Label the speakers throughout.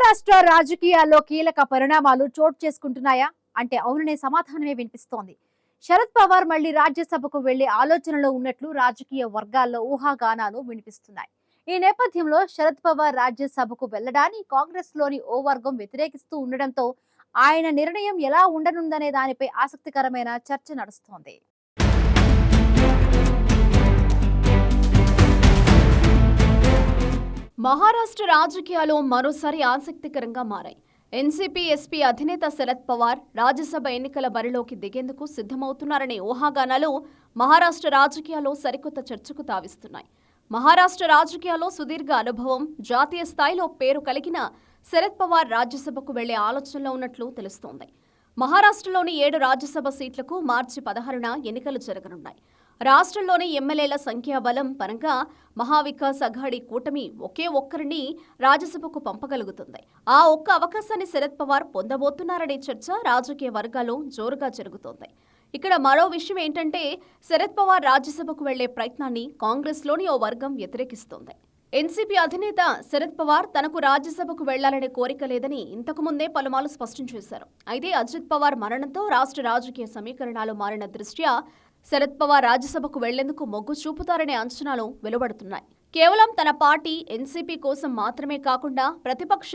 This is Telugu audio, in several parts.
Speaker 1: మహారాష్ట్ర రాజకీయాల్లో కీలక పరిణామాలు చోటు చేసుకుంటున్నాయా అంటే అవుననే సమాధానమే వినిపిస్తోంది. శరద్ పవార్ మళ్లీ రాజ్యసభకు వెళ్లే ఆలోచనలో ఉన్నట్లు రాజకీయ వర్గాల్లో ఊహాగానాలు వినిపిస్తున్నాయి. ఈ నేపథ్యంలో శరద్ పవార్ రాజ్యసభకు వెళ్లడాన్ని కాంగ్రెస్ లోని ఓ వర్గం వ్యతిరేకిస్తూ ఉండడంతో ఆయన నిర్ణయం ఎలా ఉండనుందనే దానిపై ఆసక్తికరమైన చర్చ నడుస్తోంది.
Speaker 2: మహారాష్ట్ర రాజకీయాలు మరోసారి ఆసక్తికరంగా మారాయి. ఎన్సీపీ ఎస్పీ అధినేత శరద్ పవార్ రాజ్యసభ ఎన్నికల బరిలోకి దిగేందుకు సిద్ధమవుతున్నారనే ఊహాగానాలు మహారాష్ట్ర రాజకీయాల్లో సరికొత్త చర్చకు తావిస్తున్నాయి. మహారాష్ట్ర రాజకీయాల్లో సుదీర్ఘ అనుభవం, జాతీయ స్థాయిలో పేరు కలిగిన శరద్ పవార్ రాజ్యసభకు వెళ్లే ఆలోచనలో ఉన్నట్లు తెలుస్తోంది. మహారాష్ట్రలోని 7 రాజ్యసభ సీట్లకు మార్చి 16న ఎన్నికలు జరగనున్నాయి. రాష్ట్రంలోని ఎమ్మెల్యేల సంఖ్యాబలం పరంగా మహావికాస్ అఘాడీ కూటమి ఒకే ఒక్కరిని రాజ్యసభకు పంపగలుగుతుంది. ఆ ఒక్క అవకాశాన్ని శరద్ పవార్ పొందబోతున్నారనే చర్చ రాజకీయ వర్గాల్లో జోరుగా జరుగుతోంది. ఇక్కడ మరో విషయం ఏంటంటే శరద్ పవార్ రాజ్యసభకు వెళ్లే ప్రయత్నాన్ని కాంగ్రెస్లోని ఓ వర్గం వ్యతిరేకిస్తోంది. ఎన్సీపీ అధినేత శరద్ పవార్ తనకు రాజ్యసభకు వెళ్లాలనే కోరిక లేదని ఇంతకుముందే పలుమార్లు స్పష్టం చేశారు. అయితే అజిత్ పవార్ మరణంతో రాష్ట్ర రాజకీయ సమీకరణాలు మారిన దృష్ట్యా శరద్ పవార్ రాజ్యసభకు వెళ్లేందుకు మొగ్గు చూపుతారనే అంచనాలు వెలువడుతున్నాయి. కేవలం తన పార్టీ ఎన్సీపీ కోసం మాత్రమే కాకుండా ప్రతిపక్ష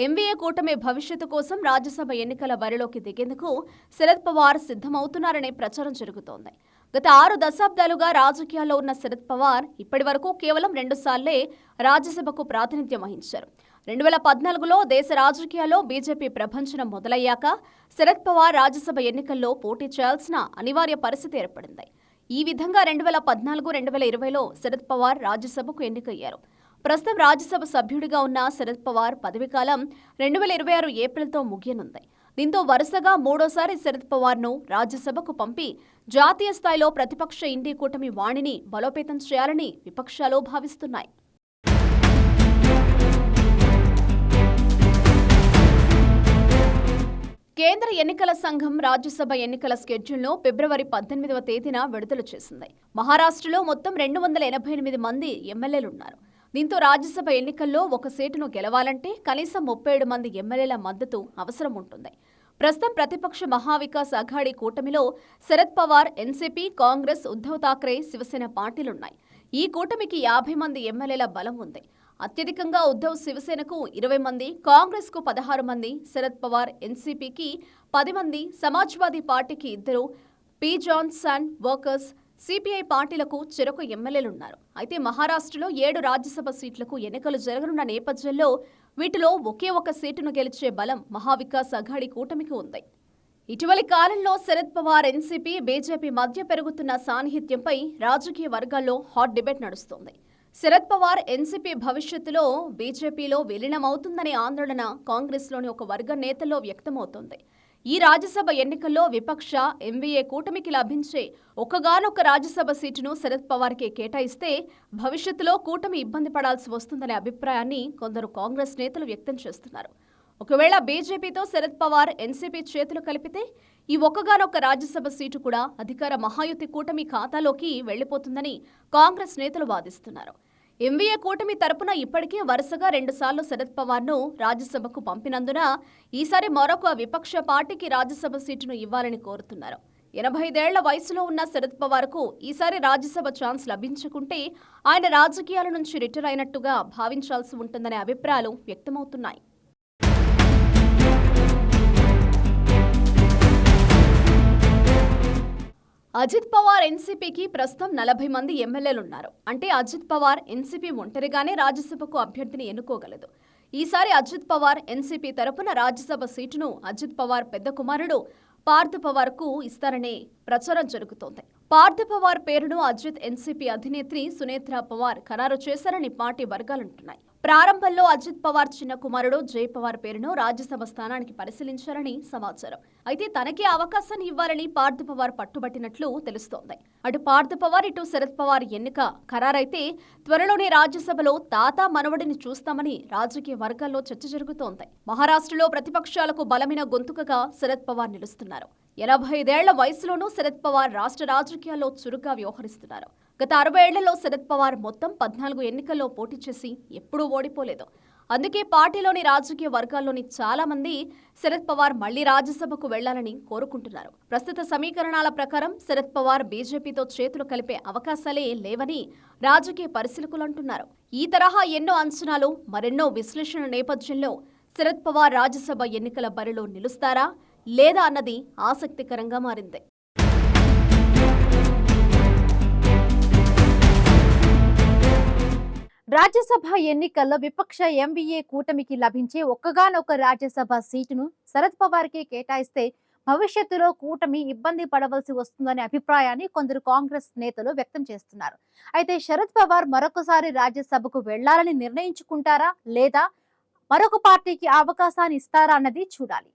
Speaker 2: ఎంవీఏ కూటమి భవిష్యత్తు కోసం రాజ్యసభ ఎన్నికల బరిలోకి దిగేందుకు శరద్ పవార్ సిద్ధమవుతున్నారనే ప్రచారం జరుగుతోంది. గత 6 దశాబ్దాలుగా రాజకీయాల్లో ఉన్న శరద్ పవార్ ఇప్పటి వరకు కేవలం 2 సార్లే రాజ్యసభకు ప్రాతినిధ్యం వహించారు. 2014లో దేశ రాజకీయాల్లో బీజేపీ ప్రభంజనం మొదలయ్యాక శరద్ పవార్ రాజ్యసభ ఎన్నికల్లో పోటీ చేయాల్సిన అనివార్య పరిస్థితి ఏర్పడింది. ఈ విధంగా 2014-2020లో శరద్ పవార్ రాజ్యసభకు ఎన్నికయ్యారు. ప్రస్తుతం రాజ్యసభ సభ్యుడిగా ఉన్న శరద్ పవార్ పదవీకాలం 2026 ఏప్రిల్తో ముగియనుంది. దీంతో వరుసగా 3వసారి శరద్ పవార్ను రాజ్యసభకు పంపి జాతీయ స్థాయిలో ప్రతిపక్ష ఇండీ కూటమి వాణిని బలోపేతం చేయాలని విపక్షాలు భావిస్తున్నాయి. కేంద్ర ఎన్నికల సంఘం రాజ్యసభ ఎన్నికల స్కెడ్యూల్ను ఫిబ్రవరి 18వ తేదీన విడుదల చేసింది. మహారాష్ట్రలో మొత్తం 288 మంది ఎమ్మెల్యేలున్నారు. దీంతో రాజ్యసభ ఎన్నికల్లో ఒక సీటును గెలవాలంటే కనీసం 37 మంది ఎమ్మెల్యేల మద్దతు అవసరం ఉంటుంది. ప్రస్తుతం ప్రతిపక్ష మహావికాస్ అఘాడీ కూటమిలో శరద్ పవార్, ఎన్సీపీ, కాంగ్రెస్, ఉద్ధవ్ ఠాక్రే, శివసేన పార్టీలున్నాయి. ఈ కూటమికి 50 మంది ఎమ్మెల్యేల బలం ఉంది. అత్యధికంగా ఉద్ధవ్ శివసేనకు 20 మంది, కాంగ్రెస్కు 16 మంది, శరద్ పవార్ ఎన్సీపీకి 10 మంది, సమాజ్వాదీ పార్టీకి 2, పి జాన్సన్ వర్కర్స్ సిపిఐ పార్టీలకు చెరొక ఎమ్మెల్యేలున్నారు. అయితే మహారాష్ట్రలో 7 రాజ్యసభ సీట్లకు ఎన్నికలు జరగనున్న నేపథ్యంలో వీటిలో ఒకే ఒక సీటును గెలిచే బలం మహావికాస్ అఘాడీ కూటమికి ఉంది. ఇటీవలి కాలంలో శరద్ పవార్, ఎన్సీపీ, బీజేపీ మధ్య పెరుగుతున్న సాన్నిహిత్యంపై రాజకీయ వర్గాల్లో హాట్ డిబేట్ నడుస్తోంది. శరద్ పవార్ ఎన్సీపీ భవిష్యత్తులో బీజేపీలో విలీనమవుతుందనే ఆందోళన కాంగ్రెస్లోని ఒక వర్గ నేతల్లో వ్యక్తమవుతోంది. ఈ రాజ్యసభ ఎన్నికల్లో విపక్ష ఎంవీఏ కూటమికి లభించే ఒక్కగానొక్క రాజ్యసభ సీటును శరద్ పవార్కే కేటాయిస్తే భవిష్యత్తులో కూటమి ఇబ్బంది పడాల్సి వస్తుందనే అభిప్రాయాన్ని కొందరు కాంగ్రెస్ నేతలు వ్యక్తం చేస్తున్నారు. ఒకవేళ బీజేపీతో శరద్ పవార్, ఎన్సీపీ చేతులు కలిపితే ఈ ఒక్కగానొక్క రాజ్యసభ సీటు కూడా అధికార మహాయుతి కూటమి ఖాతాలోకి వెళ్లిపోతుందని కాంగ్రెస్ నేతలు వాదిస్తున్నారు. ఎంవీఏ కూటమి తరపున ఇప్పటికే వరుసగా 2 సార్లు శరద్ పవార్ను రాజ్యసభకు పంపినందున ఈసారి మరొక విపక్ష పార్టీకి రాజ్యసభ సీటును ఇవ్వాలని కోరుతున్నారు. 85 ఏళ్ల వయసులో ఉన్న శరద్ పవార్కు ఈసారి రాజ్యసభ ఛాన్స్ లభించకుంటే ఆయన రాజకీయాల నుంచి రిటైర్ అయినట్టుగా భావించాల్సి ఉంటుందనే అభిప్రాయాలు వ్యక్తమవుతున్నాయి. అజిత్ పవార్ ఎన్సీపీకి ప్రస్తుతం 40 మంది ఎమ్మెల్యేలున్నారు. అంటే అజిత్ పవార్ ఎన్సీపీ ఒంటరిగానే రాజ్యసభకు అభ్యర్థిని ఎన్నుకోగలదు. ఈసారి అజిత్ పవార్ ఎన్సీపీ తరపున రాజ్యసభ సీటును అజిత్ పవార్ పెద్ద కుమారుడు పార్థ్ పవార్కు ఇస్తారనే ప్రచారం జరుగుతోంది. పార్థ్ పవార్ పేరును అజిత్ ఎన్సీపీ అధినేత్రి సునేత్రా పవార్ ఖరారు చేశారని పార్టీ వర్గాలంటున్నాయి. ప్రారంభంలో అజిత్ పవార్ చిన్న కుమారుడు జై పవార్ పేరును రాజ్యసభ స్థానానికి పరిశీలించారని సమాచారం. అయితే తనకే అవకాశాన్ని ఇవ్వాలని పార్థ్ పవార్ పట్టుబట్టినట్లు తెలుస్తోంది. అటు పార్థ్ పవార్, ఇటు శరద్ పవార్ ఎన్నిక ఖరారైతే త్వరలోనే రాజ్యసభలో తాత మనవడిని చూస్తామని రాజకీయ వర్గాల్లో చర్చ జరుగుతోంది. మహారాష్ట్రలో ప్రతిపక్షాలకు బలమైన గొంతుకగా శరద్ పవార్ నిలుస్తున్నారు. 85 ఏళ్ల వయసులోనూ శరద్ పవార్ రాష్ట్ర రాజకీయాల్లో చురుగ్గా వ్యవహరిస్తున్నారు. గత 60 ఏళ్లలో శరద్ పవార్ మొత్తం 14 ఎన్నికల్లో పోటీ చేసి ఎప్పుడూ ఓడిపోలేదు. అందుకే పార్టీలోని రాజకీయ వర్గాల్లోని చాలా మంది శరద్ పవార్ మళ్లీ రాజ్యసభకు వెళ్లాలని కోరుకుంటున్నారు. ప్రస్తుత సమీకరణాల ప్రకారం శరద్ పవార్ బీజేపీతో చేతులు కలిపే అవకాశాలే లేవని రాజకీయ పరిశీలకులు అంటున్నారు. ఈ తరహా ఎన్నో అంచనాలు, మరెన్నో విశ్లేషణ నేపథ్యంలో శరద్ పవార్ రాజ్యసభ ఎన్నికల బరిలో నిలుస్తారా లేదా అన్నది ఆసక్తికరంగా మారింది.
Speaker 1: రాజ్యసభ ఎన్నికల్లో విపక్ష ఎంవీఏ కూటమికి లభించే ఒక్కగానొక్క రాజ్యసభ సీటును శరద్ పవార్కి కేటాయిస్తే భవిష్యత్తులో కూటమి ఇబ్బంది పడవలసి వస్తుందనే అభిప్రాయాన్ని కొందరు కాంగ్రెస్ నేతలు వ్యక్తం చేస్తున్నారు. అయితే శరద్ పవార్ మరొకసారి రాజ్యసభకు వెళ్లాలని నిర్ణయించుకుంటారా లేదా మరొక పార్టీకి అవకాశాన్ని ఇస్తారా అన్నది చూడాలి.